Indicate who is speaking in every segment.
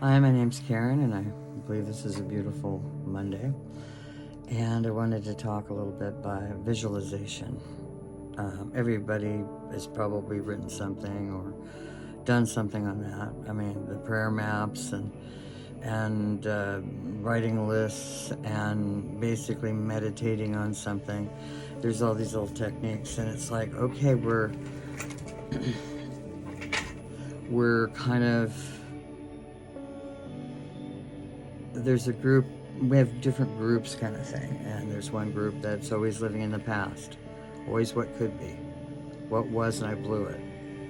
Speaker 1: Hi, my name's Karen, and I believe this is a beautiful Monday. And I wanted to talk a little bit by visualization. Everybody has probably written something or done something on that. I mean, the prayer maps and writing lists and basically meditating on something. There's all these little techniques, and it's like, okay, we're kind of, there's a group, we have different groups kind of thing, and there's one group that's always living in the past, always what could be, what was, and I blew it.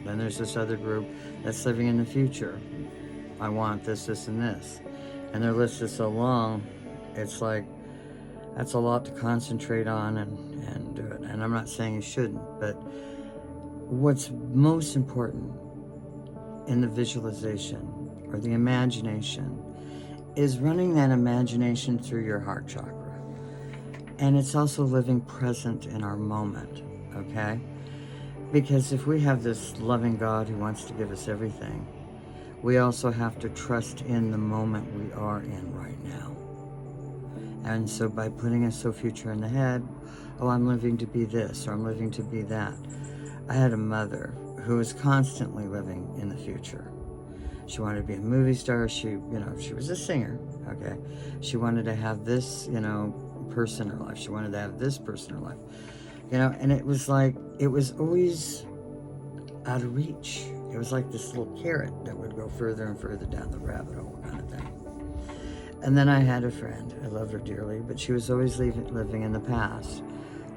Speaker 1: Then there's this other group that's living in the future. I want this, this, and this. And their list is so long, it's like, that's a lot to concentrate on and do it. And I'm not saying you shouldn't, but what's most important in the visualization or the imagination is running that imagination through your heart chakra. And it's also living present in our moment, okay? Because if we have this loving God who wants to give us everything, we also have to trust in the moment we are in right now. And so by putting a so future in the head, oh, I'm living to be this, or I'm living to be that. I had a mother who was constantly living in the future. She wanted to be a movie star. She was a singer, okay? She wanted to have this, person in her life. She wanted to have this person in her life, and it was like, it was always out of reach. It was like this little carrot that would go further and further down the rabbit hole kind of thing. And then I had a friend. I loved her dearly, but she was always living in the past.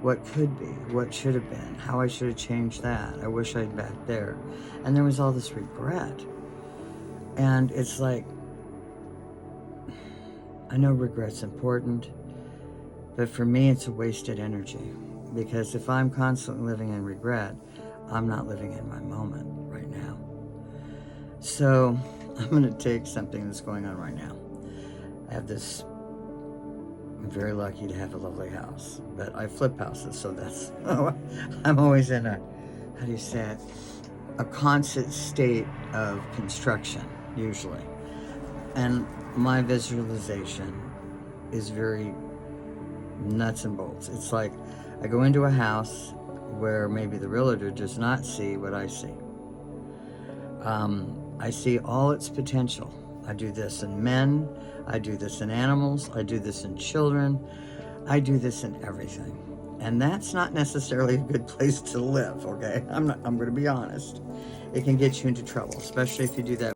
Speaker 1: What could be, what should have been, how I should have changed that. I wish I'd back there. And there was all this regret. And it's like, I know regret's important, but for me it's a wasted energy. Because if I'm constantly living in regret, I'm not living in my moment right now. So I'm going to take something that's going on right now. I have this, I'm very lucky to have a lovely house, but I flip houses, so that's, I'm always in a, how do you say it, a constant state of construction, usually. And my visualization is very nuts and bolts. It's like I go into a house where maybe the realtor does not see what I see. I see all its potential. I do this in men, I do this in animals, I do this in children, I do this in everything. And that's not necessarily a good place to live, okay? I'm going to be honest. It can get you into trouble, especially if you do that